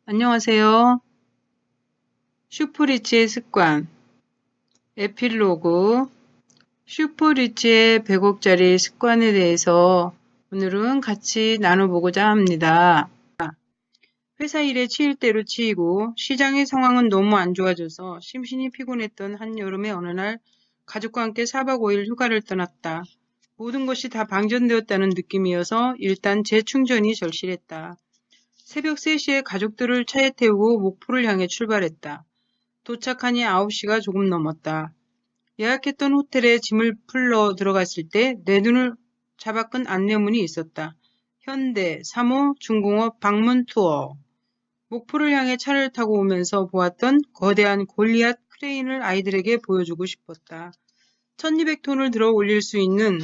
안녕하세요. 슈퍼리치의 습관, 에필로그, 슈퍼리치의 100억짜리 습관에 대해서 오늘은 같이 나눠보고자 합니다. 회사 일에 치일 대로 치이고 시장의 상황은 너무 안 좋아져서 심신이 피곤했던 한여름의 어느 날 가족과 함께 4박 5일 휴가를 떠났다. 모든 것이 다 방전되었다는 느낌이어서 일단 재충전이 절실했다. 새벽 3시에 가족들을 차에 태우고 목포를 향해 출발했다. 도착하니 9시가 조금 넘었다. 예약했던 호텔에 짐을 풀러 들어갔을 때 내 눈을 잡아끈 안내문이 있었다. 현대, 3호, 중공업 방문 투어. 목포를 향해 차를 타고 오면서 보았던 거대한 골리앗 크레인을 아이들에게 보여주고 싶었다. 1200톤을 들어 올릴 수 있는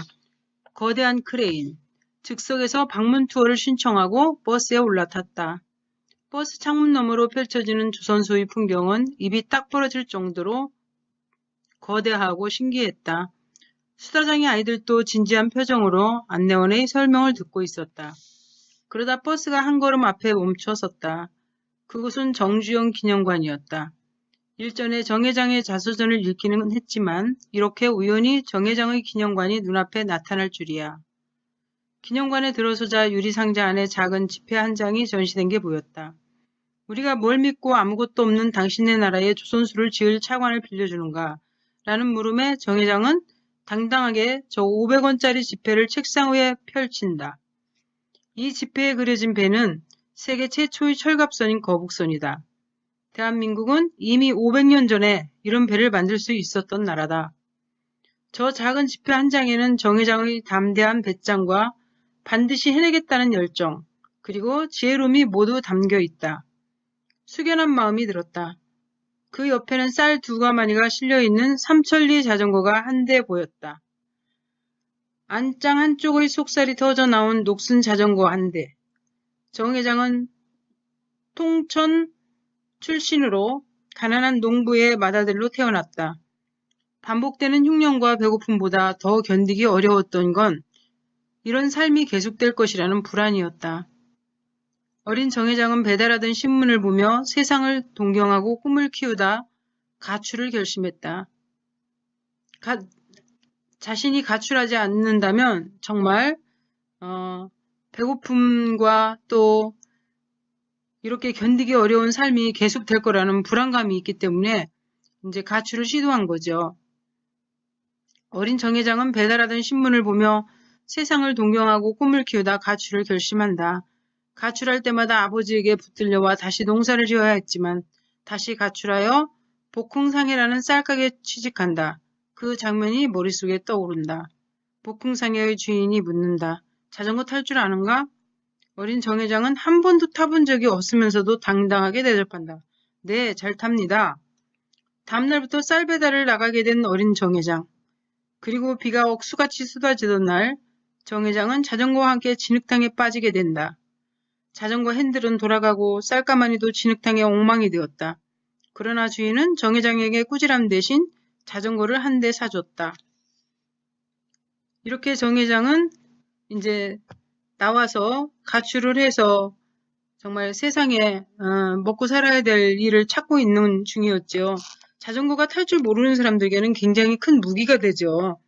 거대한 크레인. 즉석에서 방문 투어를 신청하고 버스에 올라탔다. 버스 창문 너머로 펼쳐지는 조선소의 풍경은 입이 딱 벌어질 정도로 거대하고 신기했다. 수다장의 아이들도 진지한 표정으로 안내원의 설명을 듣고 있었다. 그러다 버스가 한 걸음 앞에 멈춰섰다. 그곳은 정주영 기념관이었다. 일전에 정 회장의 자서전을 읽기는 했지만 이렇게 우연히 정 회장의 기념관이 눈앞에 나타날 줄이야. 기념관에 들어서자 유리상자 안에 작은 지폐 한 장이 전시된 게 보였다. 우리가 뭘 믿고 아무것도 없는 당신네 나라에 조선수를 지을 차관을 빌려주는가? 라는 물음에 정 회장은 당당하게 저 500원짜리 지폐를 책상 위에 펼친다. 이 지폐에 그려진 배는 세계 최초의 철갑선인 거북선이다. 대한민국은 이미 500년 전에 이런 배를 만들 수 있었던 나라다. 저 작은 지폐 한 장에는 정 회장의 담대한 배짱과 반드시 해내겠다는 열정, 그리고 지혜로움이 모두 담겨 있다. 숙연한 마음이 들었다. 그 옆에는 쌀 2가마니가 실려있는 삼천리 자전거가 한 대 보였다. 안장 한쪽의 속살이 터져 나온 녹슨 자전거 한 대. 정 회장은 통천 출신으로 가난한 농부의 맏아들로 태어났다. 반복되는 흉년과 배고픔보다 더 견디기 어려웠던 건 이런 삶이 계속될 것이라는 불안이었다. 어린 정 회장은 배달하던 신문을 보며 세상을 동경하고 꿈을 키우다 가출을 결심했다. 자신이 가출하지 않는다면 정말 배고픔과 또 이렇게 견디기 어려운 삶이 계속될 거라는 불안감이 있기 때문에 이제 가출을 시도한 거죠. 어린 정 회장은 배달하던 신문을 보며 세상을 동경하고 꿈을 키우다 가출을 결심한다. 가출할 때마다 아버지에게 붙들려와 다시 농사를 지어야 했지만 다시 가출하여 복흥상해라는 쌀가게에 취직한다. 그 장면이 머릿속에 떠오른다. 복흥상해의 주인이 묻는다. 자전거 탈 줄 아는가? 어린 정 회장은 한 번도 타본 적이 없으면서도 당당하게 대답한다. 네, 잘 탑니다. 다음날부터 쌀 배달을 나가게 된 어린 정 회장. 그리고 비가 억수같이 쏟아지던 날 정 회장은 자전거와 함께 진흙탕에 빠지게 된다. 자전거 핸들은 돌아가고 쌀가마니도 진흙탕에 엉망이 되었다. 그러나 주인은 정 회장에게 꾸지람 대신 자전거를 한 대 사줬다. 이렇게 정 회장은 이제 나와서 가출을 해서 정말 세상에 먹고 살아야 될 일을 찾고 있는 중이었죠. 자전거가 탈 줄 모르는 사람들에게는 굉장히 큰 무기가 되죠.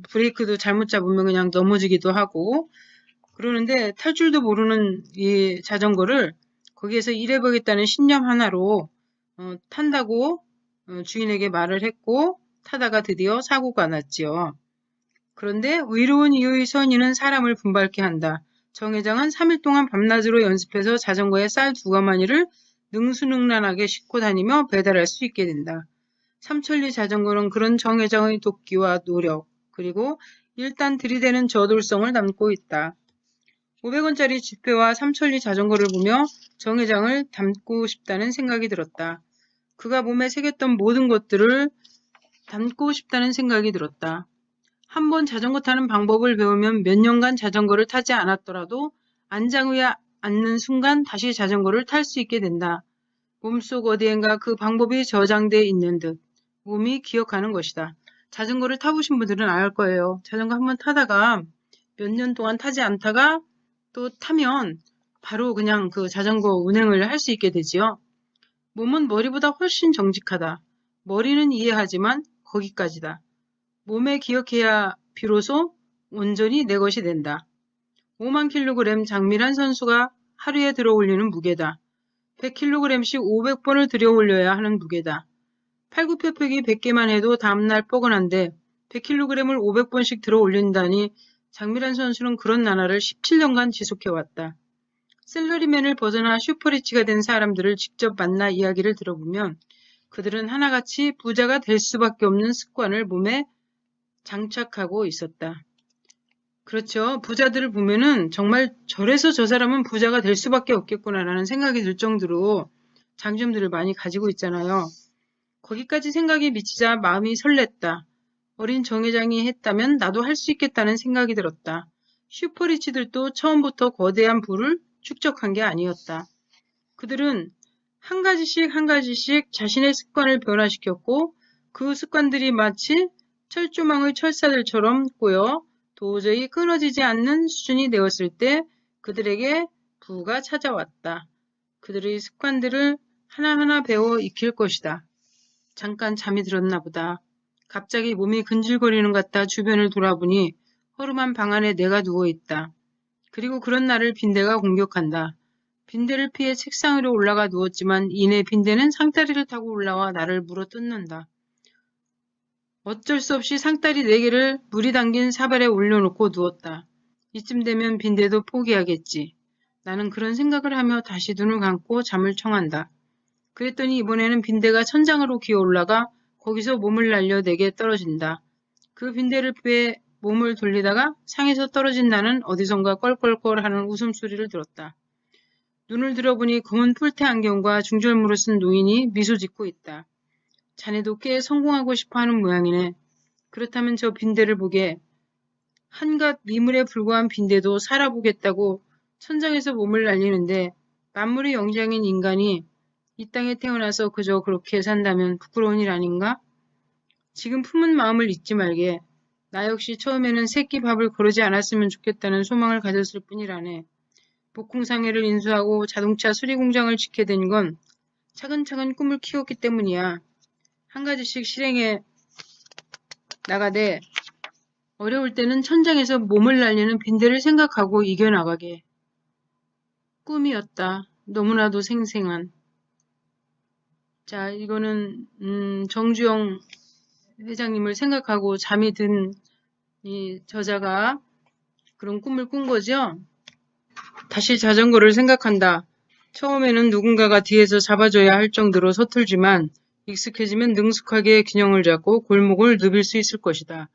브레이크도 잘못 잡으면 그냥 넘어지기도 하고 그러는데 탈 줄도 모르는 이 자전거를 거기에서 일해보겠다는 신념 하나로 탄다고 주인에게 말을 했고 타다가 드디어 사고가 났지요. 그런데 의로운 이유의 선의는 사람을 분발케 한다. 정 회장은 3일 동안 밤낮으로 연습해서 자전거에 쌀 2가마니를 능수능란하게 싣고 다니며 배달할 수 있게 된다. 삼천리 자전거는 그런 정 회장의 도끼와 노력, 그리고 일단 들이대는 저돌성을 담고 있다. 500원짜리 지폐와 삼천리 자전거를 보며 정 회장을 닮고 싶다는 생각이 들었다. 그가 몸에 새겼던 모든 것들을 닮고 싶다는 생각이 들었다. 한번 자전거 타는 방법을 배우면 몇 년간 자전거를 타지 않았더라도 안장 위에 앉는 순간 다시 자전거를 탈 수 있게 된다. 몸속 어디엔가 그 방법이 저장되어 있는 듯 몸이 기억하는 것이다. 자전거를 타보신 분들은 알 거예요. 자전거 한번 타다가 몇 년 동안 타지 않다가 또 타면 바로 그냥 그 자전거 운행을 할 수 있게 되지요. 몸은 머리보다 훨씬 정직하다. 머리는 이해하지만 거기까지다. 몸에 기억해야 비로소 온전히 내 것이 된다. 5만 킬로그램 장미란 선수가 하루에 들어올리는 무게다. 100kg씩 500번을 들여올려야 하는 무게다. 팔굽혀펴기 100개만 해도 다음날 뻐근한데 100kg을 500번씩 들어올린다니 장미란 선수는 그런 나날을 17년간 지속해왔다. 셀러리맨을 벗어나 슈퍼리치가 된 사람들을 직접 만나 이야기를 들어보면 그들은 하나같이 부자가 될 수밖에 없는 습관을 몸에 장착하고 있었다. 그렇죠. 부자들을 보면은 정말 저래서 저 사람은 부자가 될 수밖에 없겠구나라는 생각이 들 정도로 장점들을 많이 가지고 있잖아요. 거기까지 생각이 미치자 마음이 설렜다. 어린 정 회장이 했다면 나도 할 수 있겠다는 생각이 들었다. 슈퍼리치들도 처음부터 거대한 부를 축적한 게 아니었다. 그들은 한 가지씩 자신의 습관을 변화시켰고 그 습관들이 마치 철조망의 철사들처럼 꼬여 도저히 끊어지지 않는 수준이 되었을 때 그들에게 부가 찾아왔다. 그들의 습관들을 하나하나 배워 익힐 것이다. 잠깐 잠이 들었나 보다. 갑자기 몸이 근질거리는 것 같아 주변을 돌아보니 허름한 방 안에 내가 누워있다. 그리고 그런 나를 빈대가 공격한다. 빈대를 피해 책상 위로 올라가 누웠지만 이내 빈대는 상다리를 타고 올라와 나를 물어뜯는다. 어쩔 수 없이 상다리 4개를 물이 담긴 사발에 올려놓고 누웠다. 이쯤 되면 빈대도 포기하겠지. 나는 그런 생각을 하며 다시 눈을 감고 잠을 청한다. 그랬더니 이번에는 빈대가 천장으로 기어 올라가 거기서 몸을 날려 내게 떨어진다. 그 빈대를 피해 몸을 돌리다가 상에서 떨어진 나는 어디선가 껄껄껄 하는 웃음소리를 들었다. 눈을 들어보니 검은 뿔테 안경과 중절모를 쓴 노인이 미소 짓고 있다. 자네도 꽤 성공하고 싶어하는 모양이네. 그렇다면 저 빈대를 보게. 한갓 미물에 불과한 빈대도 살아보겠다고 천장에서 몸을 날리는데 만물의 영장인 인간이 이 땅에 태어나서 그저 그렇게 산다면 부끄러운 일 아닌가? 지금 품은 마음을 잊지 말게. 나 역시 처음에는 새끼 밥을 거르지 않았으면 좋겠다는 소망을 가졌을 뿐이라네. 복궁상해를 인수하고 자동차 수리공장을 짓게 된 건 차근차근 꿈을 키웠기 때문이야. 한 가지씩 실행해 나가되 어려울 때는 천장에서 몸을 날리는 빈대를 생각하고 이겨나가게. 꿈이었다. 너무나도 생생한. 자, 이거는 정주영 회장님을 생각하고 잠이 든 이 저자가 그런 꿈을 꾼 거죠. 다시 자전거를 생각한다. 처음에는 누군가가 뒤에서 잡아줘야 할 정도로 서툴지만 익숙해지면 능숙하게 균형을 잡고 골목을 누빌 수 있을 것이다.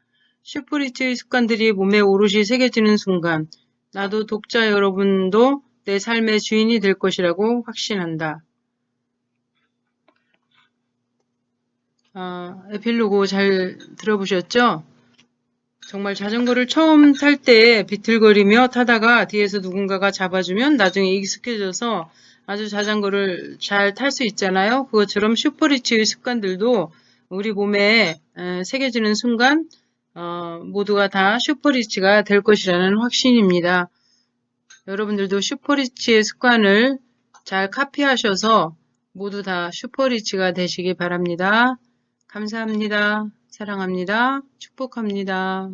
슈퍼리치의 습관들이 몸에 오롯이 새겨지는 순간 나도 독자 여러분도 내 삶의 주인이 될 것이라고 확신한다. 에필로그 잘 들어보셨죠? 정말 자전거를 처음 탈 때 비틀거리며 타다가 뒤에서 누군가가 잡아주면 나중에 익숙해져서 아주 자전거를 잘 탈 수 있잖아요. 그것처럼 슈퍼리치의 습관들도 우리 몸에 새겨지는 순간 모두가 다 슈퍼리치가 될 것이라는 확신입니다. 여러분들도 슈퍼리치의 습관을 잘 카피하셔서 모두 다 슈퍼리치가 되시기 바랍니다. 감사합니다. 사랑합니다. 축복합니다.